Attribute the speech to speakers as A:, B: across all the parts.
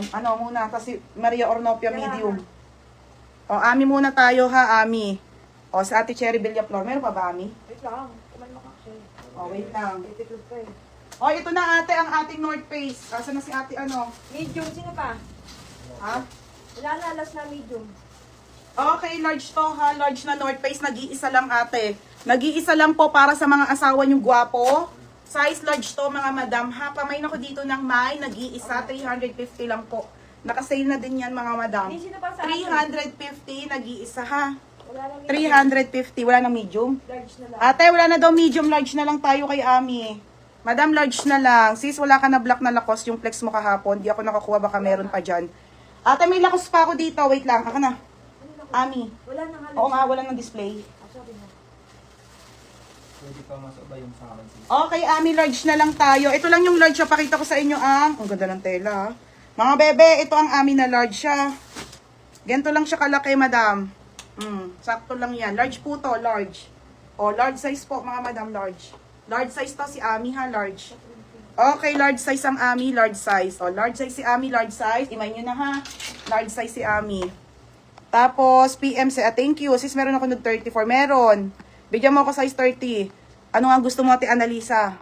A: Ano muna, kasi Maria Ornopia medium. O, Ami muna tayo ha, Ami. O, sa Ate Cherry Villaflor. Meron pa ba, Ami?
B: Wait lang, kumalma ka kasi.
A: O, wait lang.
B: Titiklop ka eh.
A: O, ito na ate, ang ating North Face. Asa na si ate ano?
B: Medium, sino pa?
A: Ha?
B: Wala na, last na medium.
A: Okay, large to ha. Large na North Face. Nag-iisa lang ate. Nag-iisa lang po para sa mga asawa niyong gwapo. Size large to mga madam ha. Pamain ako dito ng may. Nag-iisa. 350 lang po. Nakasale na din yan mga madam.
B: Hindi, sino pa sa akin?
A: 350. Nag-iisa ha.
B: Wala na medium.
A: 350. Wala nang medium.
B: Large na lang.
A: Ate, wala na daw medium. Large na lang tayo kay Ami. Madam, large na lang. Sis, wala ka na black na lakos. Yung flex mo kahapon. Di ako nakakuha. Baka meron pa dyan. Ate, may lakos pa ako dito. Wait lang. Aka na. Ami.
B: Wala na nga.
A: Oo nga, wala nang display.
B: Sabi mo.
C: Pwede pa masaba yung sa akin.
A: Okay, Ami, large na lang tayo. Ito lang yung large. Pakita ko sa inyo ang ganda ng tela. Mga bebe, ito ang Ami na large siya. Ganito lang siya kalaki, madam. Sakto lang yan. Large po to, large. O, large size po, mga madam, large. Large size to si Ami ha, large. Okay, large size ang Ami, large size. O, large size si Ami, large size. Imay nyo na ha. Large size si Ami. Tapos, PM say, thank you. Sis, meron ako ng 34. Meron. Bigyan mo ako size 30. Ano nga gusto mo, Ate Annalisa?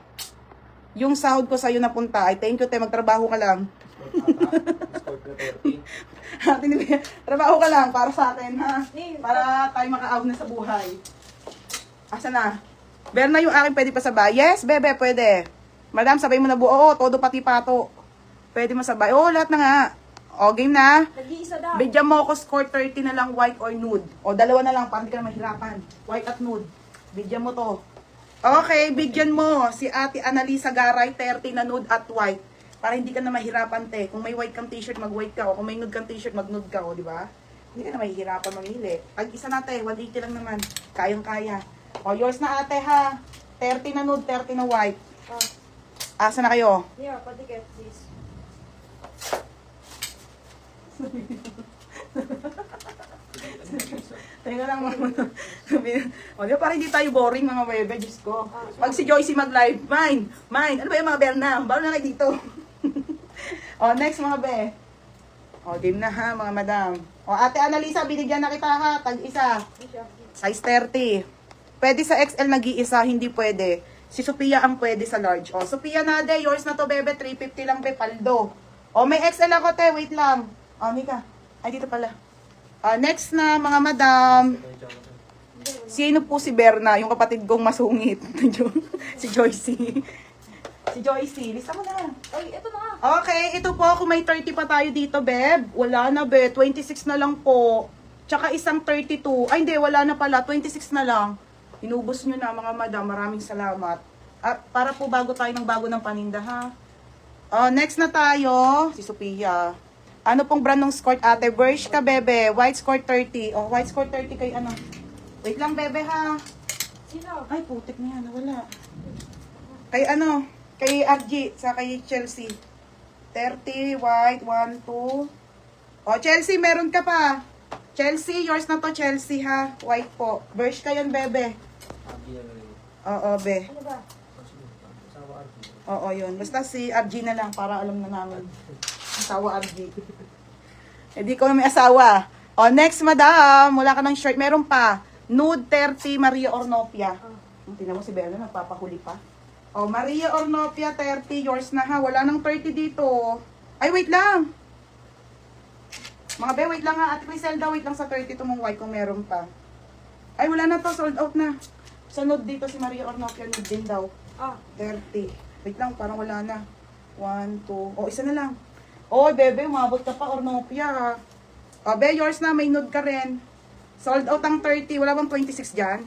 A: Yung sahod ko sa'yo napunta. Ay, thank you, te. Magtrabaho ka lang.
C: Score na 30.
A: Trabaho ka lang para sa akin, ha? Para tayo maka-out na sa buhay. Asa na? Berna yung akin pwede pa sabay. Yes, bebe, pwede. Madam, sabay mo na buo. Oo, todo pati pato. Pwede mo sabay. Oo, lahat na nga. O, game na.
B: Nag-iisa daw.
A: Bigyan mo ako score 30 na lang, white or nude. O, dalawa na lang, para hindi ka na mahirapan. White at nude. Bigyan mo to. Okay, bigyan mo si Ate Annalisa Garay, 30 na nude at white. Para hindi ka na mahirapan, te. Kung may white kang t-shirt, mag-white ka. O kung may nude kang t-shirt, mag-nude ka. O, di ba? Hindi ka na mahihirapan mamili. Pag isa na, te, 180 lang naman. Kayang-kaya. O, yours na, ate, ha. 30 na nude, 30 na white. Asa na kayo?
B: Here, patikit, please.
A: Teka lang, mama. O, di ba, parang hindi tayo boring, mga bebe. Diyos ko. Pag si Joycey mag-live, mine. Ano ba yung mga Berna? Bawal na kayo dito. O, next, mga be. O, game na ha, mga madam. O, Ate Annalisa, binigyan na kita ha. Tag-isa. Size 30. Pwede sa XL nag-iisa, hindi pwede. Si Sophia ang pwede sa large. O, Sophia Nade, yours na to, bebe. 350 lang, be, paldo. O, may XL ako, te. Wait lang. O, Mika. Ay, dito pala. Next na, mga madam. Sino po si Berna? Yung kapatid kong masungit. Si Joycey. Si Joycey. Lista mo na.
B: Ay, ito na nga.
A: Okay, ito po. Kung may 30 pa tayo dito, beb. Wala na, be. 26 na lang po. Tsaka isang 32. Ay, hindi. Wala na pala. 26 na lang. Inubos nyo na, mga madam. Maraming salamat. At para po bago tayo ng bago ng paninda, ha? Next na tayo. Si Sophia. Ano pong brand ng skirt, ate? Bersh ka, bebe. White skirt 30. Oh, white skirt 30 kay ano? Wait lang, bebe, ha?
B: Sino?
A: Ay, putik na yan. Nawala. Kay ano? Kay RG. Sa kay Chelsea. 30, white, 1, 2. Oh, Chelsea, meron ka pa. Chelsea, yours na to, Chelsea, ha? White po. Bersh ka yan, bebe. Oo, be.
B: Ano ba?
A: Oo, yun. Basta si RG na lang para alam na namin. Asawa RG. Hindi ko na may asawa. O, next, madam. Wala ka ng shirt. Meron pa. Nude 30, Maria Ornopia. Tingnan mo si Bella, nagpapahuli pa. O, Maria Ornopia 30. Yours na ha. Wala nang 30 dito. Ay, wait lang. Mga be, wait lang ha. Ate Criselda, wait lang sa 30 mong white kung meron pa. Ay, wala na to. Sold out na. Sa nude dito si Maria Ornopia. Nude din daw. 30. Wait lang, parang wala na. 1, 2. O, isa na lang. Oh, bebe, umabot ka pa, Ornopia. Be, yours na, may nude ka rin. Sold out ang 30. Wala bang 26 dyan?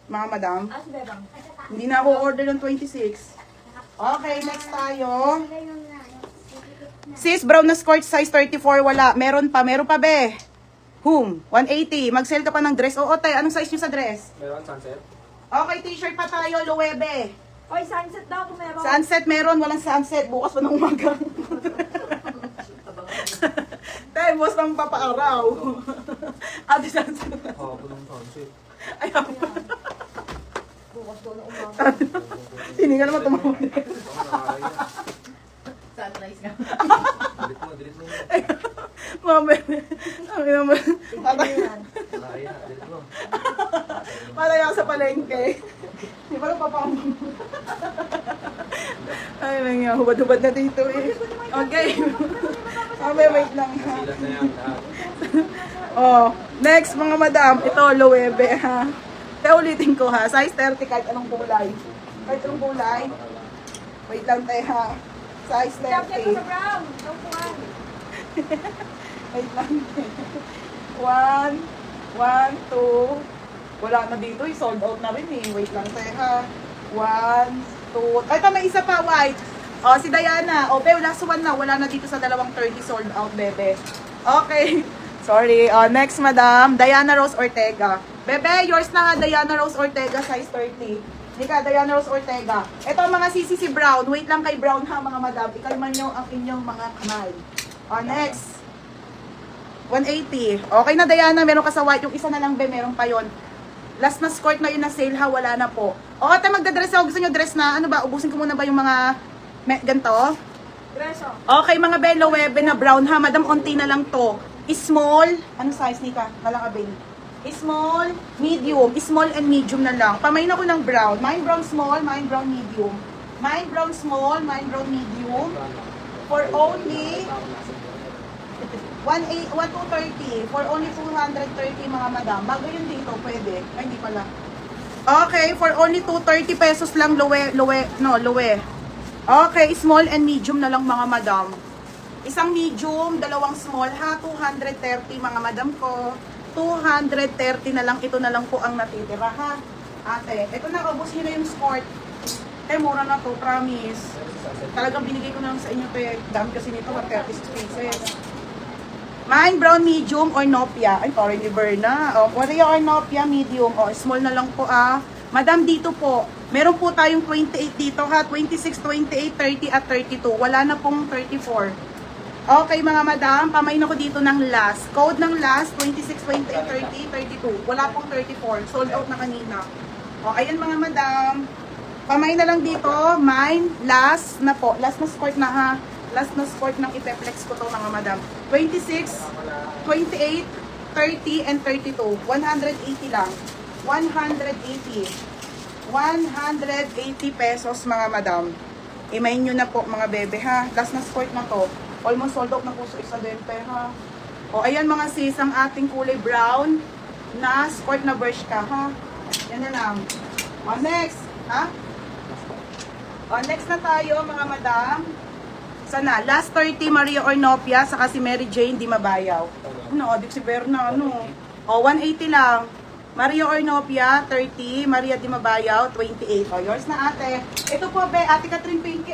A: Mga madam.
B: Si Bebang.
A: Hindi na ako order ng 26. Okay, next tayo. Sis, brown na skirt, size 34. Wala. Meron pa, be. 180. Mag-sell ka pa ng dress. Oo, te, anong size nyo sa dress?
C: Meron sunset?
A: Okay, t-shirt pa tayo, Loewe.
B: Oy, sunset daw kung meron.
A: Sunset meron, walang sunset. Bukas pa ng umaga. Tayo, boss pang papaaraw. Ate sunset.
C: Oo. po ng sunset.
A: Ayaw.
B: Bukas doon na umaga.
A: Hindi ka naman tumawag.
C: Baka nakakaya.
A: Sunrise nga.
C: Delete mo.
A: Mami. Sabi naman.
B: Tignan yan.
C: Nakakaya, delete mo.
A: Malay ako sa palengke. Hindi pa lang papamang. Ay, lang nga. Hubad-hubad na dito eh. Okay. Mami, wait lang ha.
C: Silat na yan lahat.
A: Oh, next mga madam. Ito, Loewe ha. Te, ulitin ko ha. Size 30 kahit anong kulay. Kahit anong kulay. Wait lang tayo ha. Size
B: Tap ko
A: 30.
B: sa brown. Taupuan.
A: Wait lang. 1, 1, 2. Wala na dito eh. Sold out na rin eh. Wait lang tayo ha. 1, 2. Ay, may isa pa white. Oh, si Diana. Oh, be, last one na. Wala na dito sa dalawang 30 sold out, bebe. Okay. Sorry. Oh, next, madam. Diana Rose Ortega. Bebe, yours na nga, Diana Rose Ortega, size 30. Nika, Diana Rose Ortega. Ito mga CCC Brown. Wait lang kay Brown ha, mga madam. Ikalman nyo ang inyong mga kamay. Oh, next. 180. Okay na, Diana. Meron ka sa white. Yung isa na lang, be. Meron pa yon. Last na skirt na yun na sale ha. Wala na po. O, ate, magdadress ako. Gusto nyo dress na? Ano ba? Ubusin ko muna ba yung mga ganito?
B: Dreso.
A: Okay, mga Belo Webe na brown ha. Madam, onti na lang to. Small. Ano size, Nika? Nalakabing. Small, medium. Small and medium na lang. Pamain ako ng brown. Mine brown small, mine brown medium. Mine brown small, mine brown medium. For only 1,230. For only 230 mga madam. Bago yun dito, pwede. Ay, hindi pala. Okay, for only 230 pesos lang, lowe. Okay, small and medium na lang mga madam. Isang medium, dalawang small ha, 230 mga madam ko. 230 na lang, ito na lang po ang natitira ha. Ate, ito na, ubos nyo na yung skirt. Mura na to, promise. Talagang binigay ko na lang sa inyo, te. Dami kasi nito, 36 pieces. Mine brown medium or nopia. Ay, sorry ni Berna. O, what or nopia medium. O, small na lang po ah. Madam, dito po. Meron po tayong 28 dito ha. 26, 28, 30 at 32. Wala na pong 34. Okay mga madam, pamain ako dito ng last. Code ng last, 26, 28, 30, 32. Wala pong 34. Sold out na kanina. O, ayan mga madam. Pamain na lang dito. Mine, last na po. Last na skirt na ha. Last na skirt ng ipeplex ko to mga madam. 26, 28, 30, and 32. 180 lang. 180. 180 pesos mga madam. Imain nyo na po mga bebe ha. Last na skirt na to. Almost sold out na po sa isa din ha. O ayan mga sis, ang ating kulay brown na skirt na bershka ha. Yan na lang. O next. Ha? O next na tayo mga madam. Sana, last 30 Maria Ornopia, saka si Mary Jane Di Mabayaw. Ano, adik si Berna, ano. O, 180 lang. Maria Ornopia, 30. Maria Di Mabayaw, 28. O, yours na ate. Ito po, be, ate Catherine Pinky.